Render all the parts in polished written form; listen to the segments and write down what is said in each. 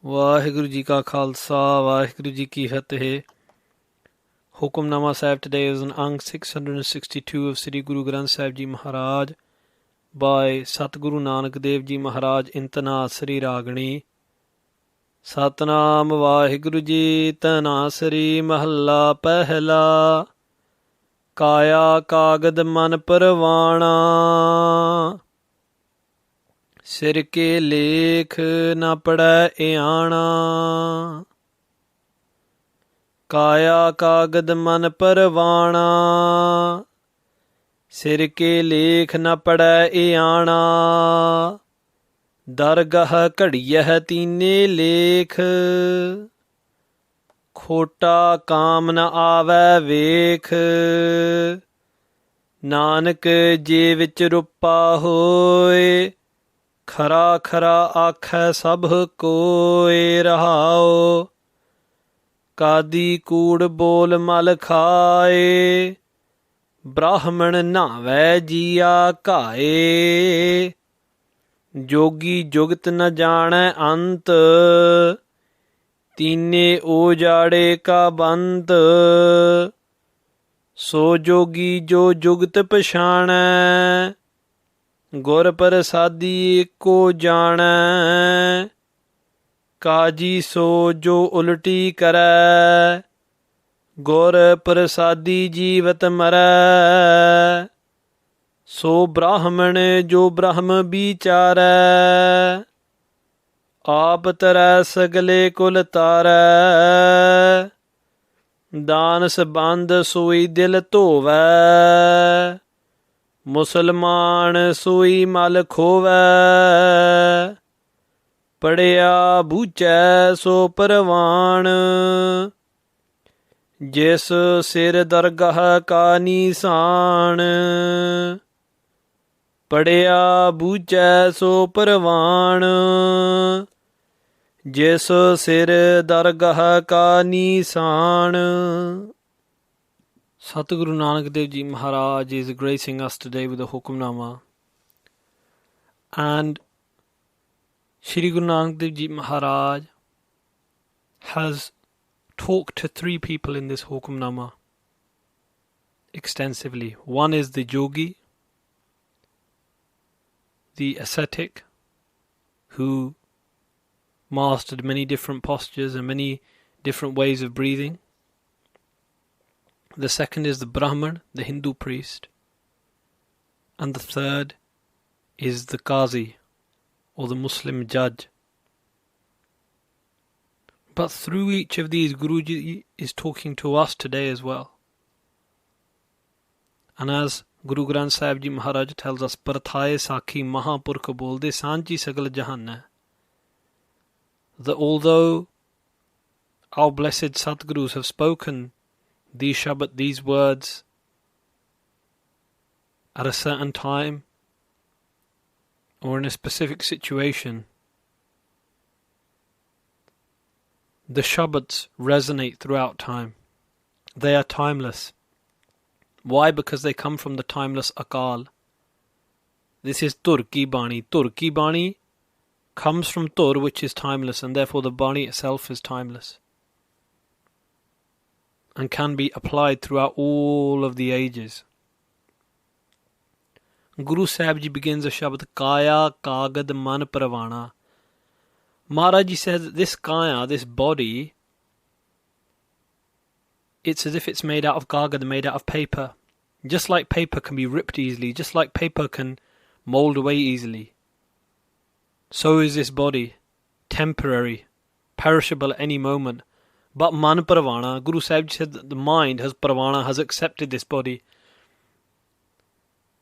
ਵਾਹਿਗੁਰੂ ਜੀ ਕਾ ਖਾਲਸਾ ਵਾਹਿਗੁਰੂ ਜੀ ਕੀ ਫਤਿਹ ਹੁਕਮਨਾਮਾ ਸਾਹਿਬ today is on Ang 662 of Sri Guru Granth Sahib Ji Maharaj by Satguru Nanak Dev Ji Maharaj in Tanasari Ragani Satnam Vaheguru Ji Tanasari Mahalla Pehla Kaya Kagad Man Parvana सिर के लेख न पड़ै आना काया कागद मन परवाना सिर के लेख न पड़ै आना दरगह घड़ियह तीने लेख खोटा काम न आवै वेख नानक जे विच रूपा होए खरा खरा आखै सब कोय रहाओ कादी कूड़ बोल मल खाए ब्राह्मण नावै जिया घाए जोगी जुगत न जाणै अंत तीने ओजाड़े का बंत सो जोगी जो जुगत पछाणै गुर प्रसादी एको जाणै काजी सो जो उल्टी करै गुर प्रसादी जीवत मरै सो ब्राह्मण जो ब्रह्म बिचारै आप तरै सगले कुल तारै दान सबंध सोई दिल धोवै मुसलमान सोई मल खोवै पढ़िया बूझै सो परवान जिस सिर दरगाह का निशान पढ़िया बूझै सो परवान जिस सिर दरगाह का निशान Satguru Nanak Dev Ji Maharaj is gracing us today with a Hukamnama, and Shri Guru Nanak Dev Ji Maharaj has talked to three people in this Hukamnama extensively. One is the yogi, the ascetic, who mastered many different postures and many different ways of breathing. The second is the Brahmin, the Hindu priest. And the third is the Qazi, or the Muslim judge. But through each of these, Guruji is talking to us today as well. And as Guru Granth Sahib Ji Maharaj tells us, Parthaye Sakhi Mahapurkh Bolde Sanchi Sagal Jahanna, that although our blessed Satgurus have spoken these Shabad, these words, at a certain time or in a specific situation, the Shabads resonate throughout time. They are timeless. Why? Because they come from the timeless Akal. This is Tur ki Bani. Tur ki Bani comes from Tur, which is timeless, and therefore the Bani itself is timeless and can be applied throughout all of the ages. Guru Sahib Ji begins a Shabad, Kaya Kagad Man Pravana. Maharaj Ji says that this Kaya, this body, it's as if it's made out of Kagad, made out of paper. Just like paper can be ripped easily, just like paper can mould away easily, so is this body, temporary, perishable at any moment. But man pravana, Guru Sahib said that the mind has pravana, has accepted this body.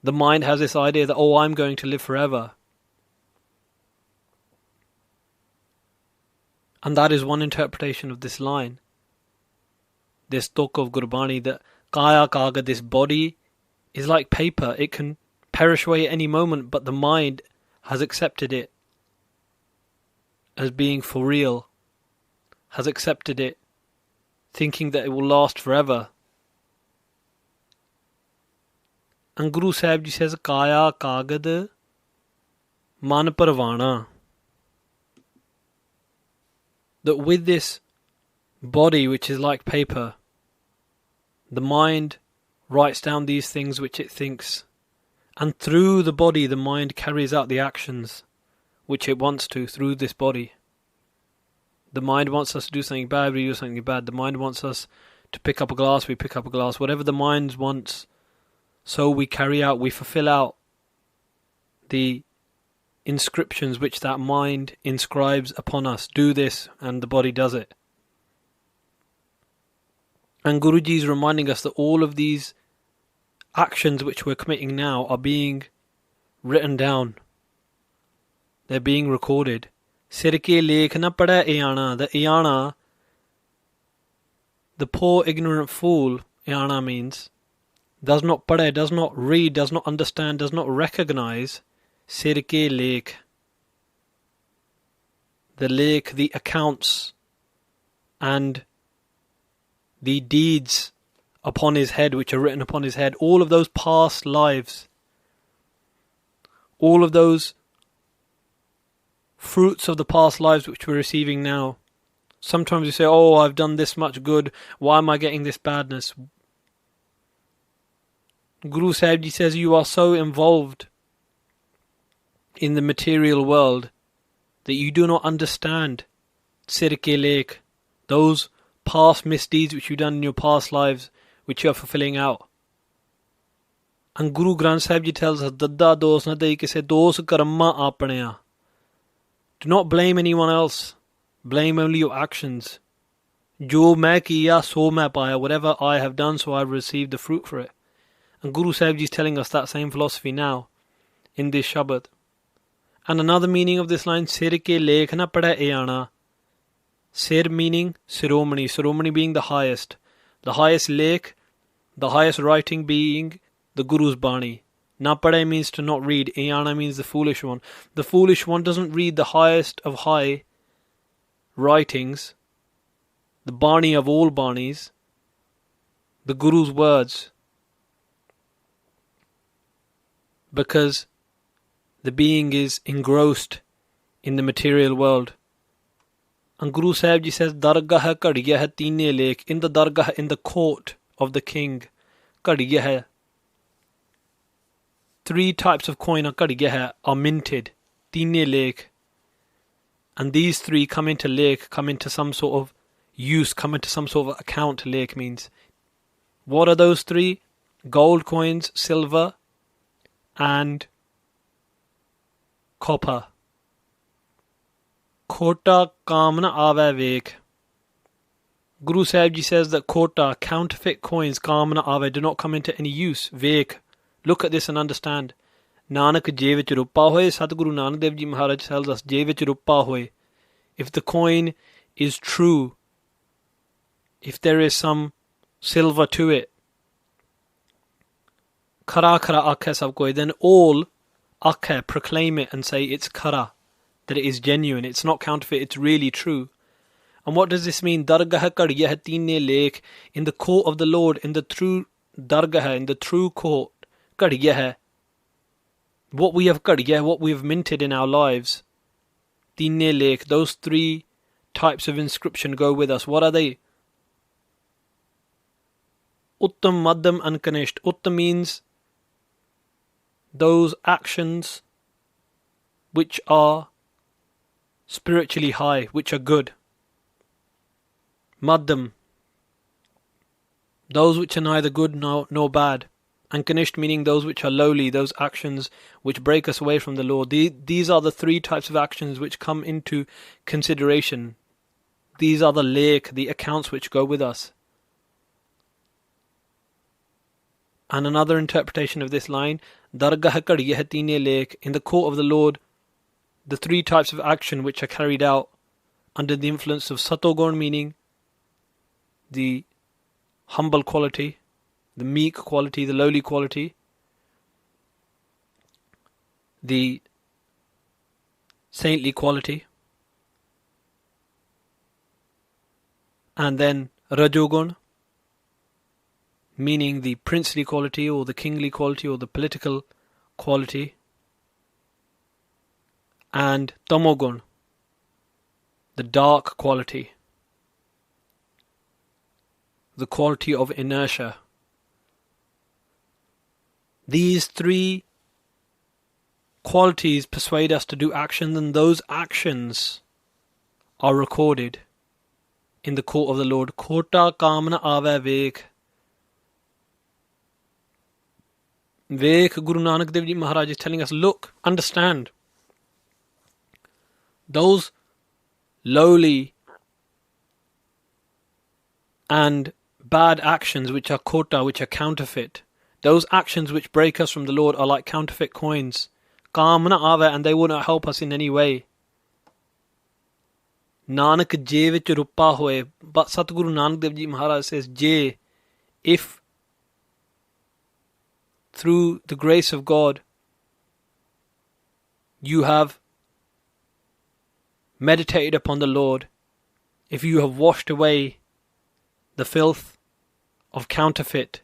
The mind has this idea that, oh, I'm going to live forever. And that is one interpretation of this line, this talk of Gurbani, that Kaya Kaga, this body, is like paper. It can perish away at any moment, but the mind has accepted it as being for real, has accepted it, thinking that it will last forever. And Guru Sahib Ji says, Kaya Kagad Man Parvana. that with this body which is like paper, the mind writes down these things which it thinks, and through the body the mind carries out the actions which it wants to through this body. The mind wants us to do something bad, we do something bad. The mind wants us to pick up a glass, we pick up a glass. Whatever the mind wants, so we carry out, we fulfill out the inscriptions which that mind inscribes upon us. Do this, and the body does it. And Guruji is reminding us that all of these actions which we're committing now are being written down. They're being recorded. Sir ke lekh na pada ayana. The ayana, the poor ignorant fool, ayana means, does not pada, does not read, does not understand, does not recognize sir ke lekh. The lekh, the accounts, and the deeds upon his head, which are written upon his head, all of those past lives, all of those fruits of the past lives which we're receiving now. Sometimes we say, oh, I've done this much good, why am I getting this badness? Guru Sahib Ji says, you are so involved in the material world that you do not understand sir ke lekh, those past misdeeds which you've done in your past lives, which you are fulfilling out. And Guru Granth Sahib Ji tells us, Dadda dos na dei kise dos karma apneya. Do not blame anyone else. Blame only your actions. Jo main kiya, so main paya. Whatever I have done, so I have received the fruit for it. And Guru Sahib Ji is telling us that same philosophy now, in this Shabad. And another meaning of this line, Sir ke lekh na pada ayana. Sir meaning Siromani. Siromani being the highest lekh, the highest writing being the Guru's Bani. Na pade means to not read. Ayana means the foolish one. The foolish one doesn't read the highest of high writings, the Bani of all Banis, the Guru's words, because the being is engrossed in the material world. And Guru Sahib Ji says, Dargah hai kadiya hai teene lekh. In the dargah, in the court of the king, kadiya hai. 3 types of coin are minted. Teene lekh. And these 3 come into lekh, come into some sort of use, come into some sort of account, lekh means. What are those 3? Gold coins, silver, and copper. Khota kamna ave vek. Guru Sahib Ji says that khota, counterfeit coins, kamna ave, do not come into any use. Vek. Look at this and understand. Nanak je vich rupa hoye. Sadguru Nanak Dev Ji Maharaj tells us, je vich rupa hoye. If the coin is true, if there is some silver to it, khara khara akhe sab koi, then all akhe proclaim it and say it's khara, that it is genuine, it's not counterfeit, it's really true. And what does this mean? Dargah kadiya hai teene lekh. In the court of the Lord, in the true dargah, in the true court, kadiya hai. What we have kadiya, what we have minted in our lives, teene lekh, those 3 types of inscription go with us. What are they? Uttam, Madhyam and Kanishth. Uttam means those actions which are spiritually high, which are good. Madhyam, those which are neither good nor bad. And Kanishth meaning those which are lowly, those actions which break us away from the Lord. These are the 3 types of actions which come into consideration. These are the lekh, the accounts which go with us. And another interpretation of this line, Dargah kadiya hai teene lekh. In the court of the Lord, the 3 types of action which are carried out under the influence of Satogun, meaning the humble quality, the meek quality, the lowly quality, the saintly quality, and then Rajogun, meaning the princely quality or the kingly quality or the political quality, and Tamogun, the dark quality, the quality of inertia. These three qualities persuade us to do actions, and those actions are recorded in the court of the Lord. Khota kamna ave vek. Vek, Guru Nanak Dev Ji Maharaj is telling us, look, understand. Those lowly and bad actions which are khota, which are counterfeit, those actions which break us from the Lord are like counterfeit coins. Kamna ave, and they will not help us in any way. Nanak je vich rupa hoye. But Satguru Nanak Dev Ji Maharaj says, je, if through the grace of God you have meditated upon the Lord, if you have washed away the filth of counterfeit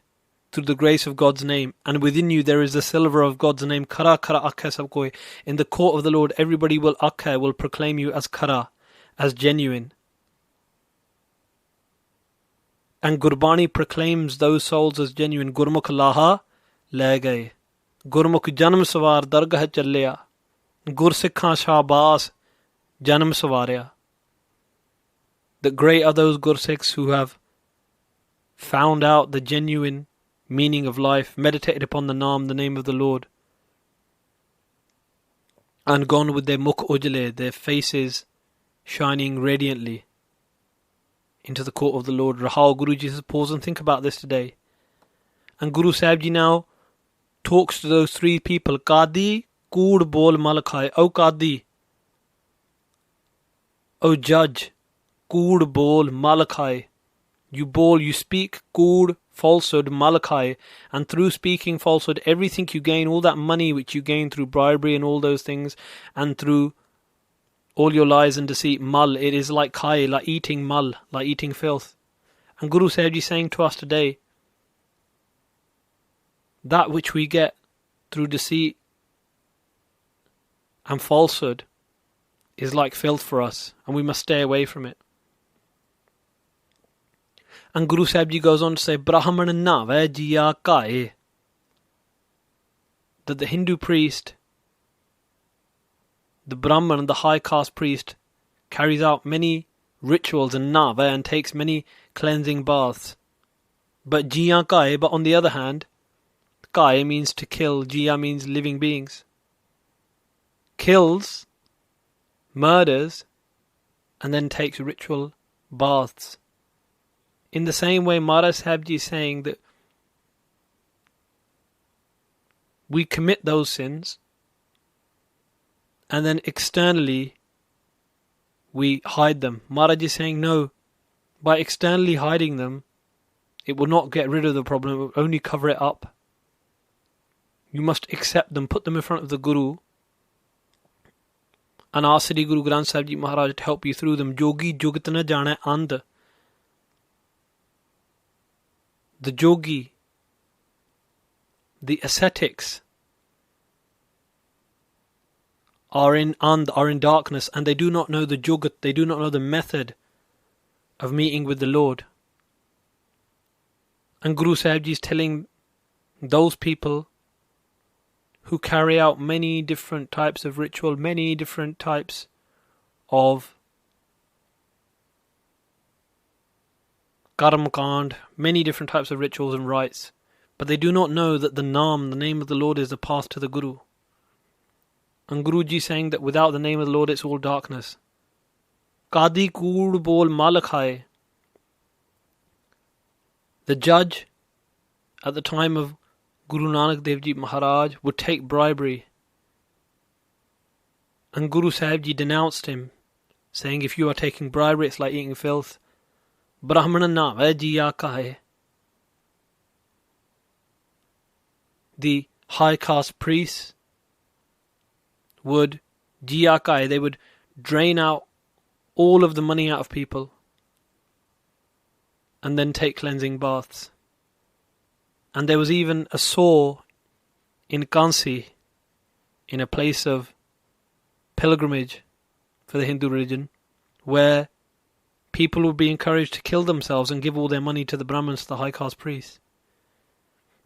through the grace of God's name, and within you there is the silver of God's name, Khara Khara Akha Sab Koi. In the court of the Lord, everybody will Akha, will proclaim you as Khara, as genuine. And Gurbani proclaims those souls as genuine. Gurmukh Laha Le Gaye. Gurmukh Janam Sawar Dargah Challiya. Gursikhan Shahbaz Janam Sawarya. The great are those Gursikhs who have found out the genuine meaning of life, meditated upon the Naam, the name of the Lord, and gone with their mukh ujle, their faces shining radiantly into the court of the Lord. Rahul Guruji says, pause and think about this today. And Guru Sahib Ji now talks to those three people. Qadi kood bol malakhai. O Qadi, O judge, kood bol malakhai. You speak kood, falsehood, malachi, and through speaking falsehood, everything you gain, all that money which you gain through bribery and all those things, and through all your lies and deceit, mal, it is like khai, like eating mal, like eating filth. And Guru Sahib Ji is saying to us today, that which we get through deceit and falsehood is like filth for us, and we must stay away from it. And Guru Sahib Ji goes on to say, Brahmin nave jiya kae, that the Hindu priest, the Brahmin, the high caste priest, carries out many rituals and nave, and takes many cleansing baths. But jiya kae, but on the other hand, kae means to kill, jiya means living beings. Kills, murders, and then takes ritual baths. In the same way, Maharaj Sahib Ji is saying that we commit those sins, and then externally we hide them. Maharaj is saying, no, by externally hiding them, it will not get rid of the problem, it will only cover it up. You must accept them, put them in front of the Guru, and ask Sri Guru Granth Sahib Ji Maharaj to help you through them. Yogi jugat na jane and. The yogi, the ascetics, are in darkness, and they do not know the jugat, they do not know the method of meeting with the Lord. And Guru Sahib Ji is telling those people who carry out many different types of ritual, many different types of Karma Kand, many different types of rituals and rites, but they do not know that the Naam, the name of the Lord, is the path to the Guru. And Guruji is saying that without the name of the Lord, it's all darkness. Qadi kood bol malakhai. The judge at the time of Guru Nanak Dev Ji Maharaj would take bribery. And Guru Sahib Ji denounced him, saying, if you are taking bribery, it's like eating filth. Brahmana naam hai jiya kahe. The high caste priests would jiya kahe, they would drain out all of the money out of people and then take cleansing baths. And there was even a saw in Qazi, in a place of pilgrimage for the Hindu religion, where people would be encouraged to kill themselves and give all their money to the Brahmins, the high caste priests.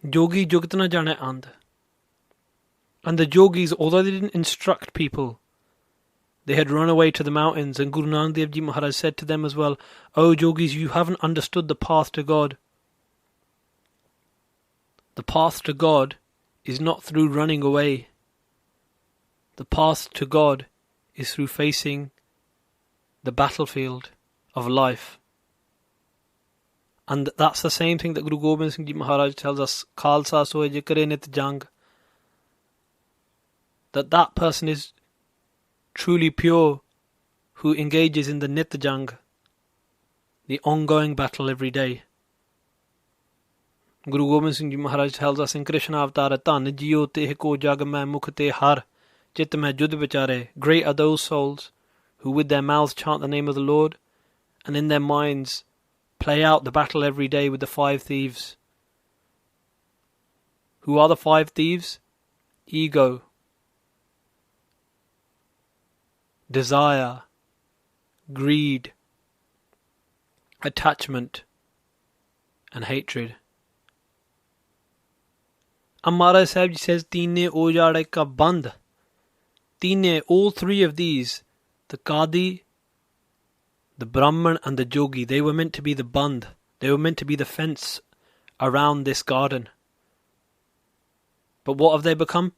Yogi jugat na jane and. And the yogis, although they didn't instruct people, they had run away to the mountains, and Guru Nanak Dev Ji Maharaj said to them as well, "Oh yogis, you haven't understood the path to God. The path to God is not through running away. The path to God is through facing the battlefield of life." And that's the same thing that Guru Gobind Singh Ji Maharaj tells us, Khalsa soe je kare nit jang. That person is truly pure who engages in the nit jang, the ongoing battle every day. Guru Gobind Singh Ji Maharaj tells us in Krishna Avatar, Dhan jiyo te ko jag mein mukh te har, chit mein jud vichare. Great are those souls who with their mouths chant the name of the Lord, and in their minds play out the battle every day with the 5 thieves. Who are the 5 thieves? Ego, desire, greed, attachment, and hatred. And Maharaj Sahib Ji says, Teene ojade ka band. Teene, all 3 of these, the Qazi, the Brahmin and the Yogi, they were meant to be the band. They were meant to be the fence around this garden. But what have they become?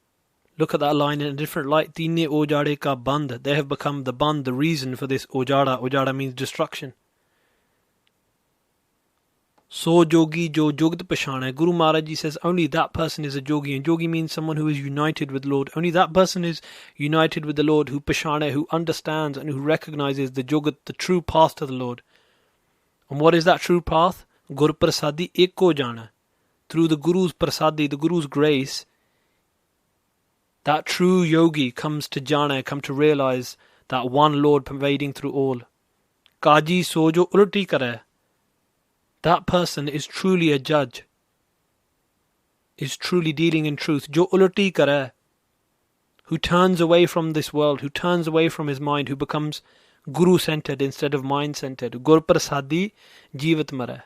Look at that line in a different light. Teene ojade ka band. They have become the band, the reason for this ojada. Ojada means destruction. So yogi jo jugd pashana. Guru Maharaj Ji says only that person is a yogi, and yogi means someone who is united with the Lord. Only that person is united with the Lord who pashana, who understands and who recognizes the jugd, the true path to the Lord. And what is that true path? Gur prasadi eko jana. Through the Guru's prasadi, the Guru's grace, that true yogi comes to jana, come to realize that one Lord pervading through all. Qazi sojo ulti kare. That person is truly a judge, is truly dealing in truth. Jo ulti kare, who turns away from this world, who turns away from his mind, who becomes Guru-centered instead of mind-centered. Gur prasadi jivat mare.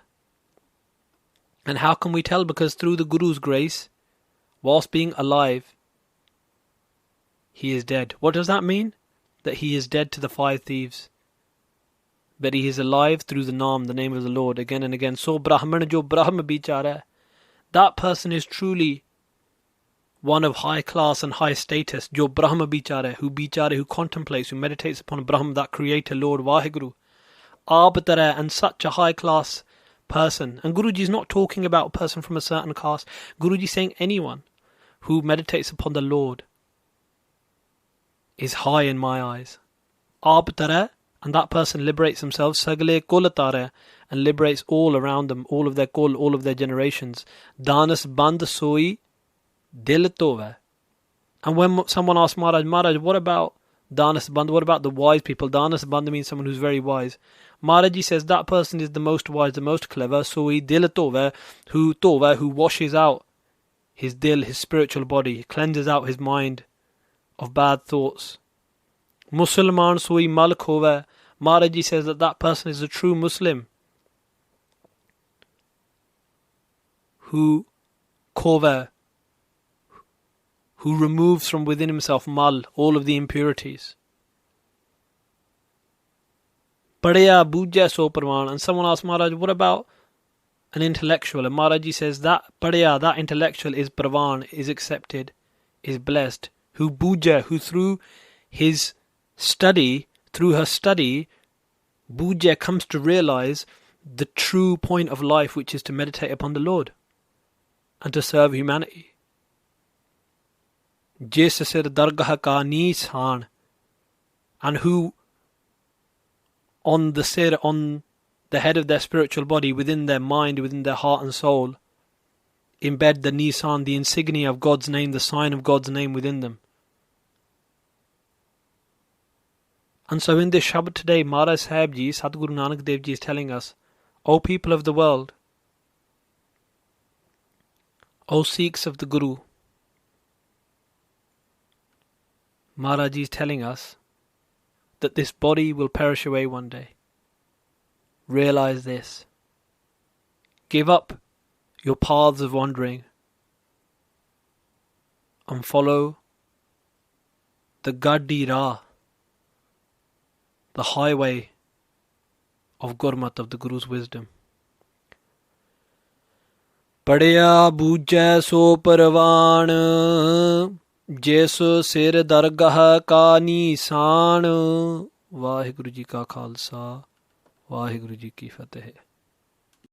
And how can we tell? Because through the Guru's grace, whilst being alive, he is dead. What does that mean? That he is dead to the 5 thieves. But he is alive through the Naam, the name of the Lord, again and again. So Brahman jo Brahm bichara. That person is truly one of high class and high status. Jo Brahma bichara, who contemplates, who meditates upon Brahm, that creator, Lord Vaheguru. Abtara, and such a high class person. And Guruji is not talking about a person from a certain caste. Guruji is saying anyone who meditates upon the Lord is high in my eyes. Abtara, and that person liberates themselves, Sagale Kolatare, and liberates all around them, all of their kol, all of their generations. Danas band soi dil tove. And when someone asks Maharaj, what about Danas band? What about the wise people? Danas band means someone who's very wise. Maharaj says that person is the most wise, the most clever. Soi dil tove, who washes out his dil, his spiritual body, cleanses out his mind of bad thoughts. Musulman soi mal khove. Maharaj says that person is a true Muslim who khove, who removes from within himself mal, all of the impurities. Padya bujya so parvan. And someone asked Maharaj, what about an intellectual? And Maharaj says that padya, that intellectual is parvan, is accepted, is blessed. Who bujya, who through his study, through her study, Bujya comes to realize the true point of life, which is to meditate upon the Lord and to serve humanity. Jis sir dargah ka nisan, and who on the sir, on the head of their spiritual body, within their mind, within their heart and soul, embed the nisan, the insignia of God's name, the sign of God's name within them. And so in this Shabad today, Maharaj Sahib Ji, Sadguru Nanak Dev Ji is telling us, O people of the world, O Sikhs of the Guru, Maharaj Ji is telling us that this body will perish away one day. Realize this. Give up your paths of wandering and follow the Gaddi Rah, the highway of Gurmat, of the Guru's wisdom. Padya bujjai so parvan, ਜਿਸ ਸਿਰ ਦਰਗਾਹ ਕਾ ਨੀਸਾਨ। ਵਾਹਿਗੁਰੂ ਜੀ ਕਾ ਖਾਲਸਾ, ਵਾਹਿਗੁਰੂ ਜੀ ਕੀ ਫਤਿਹ।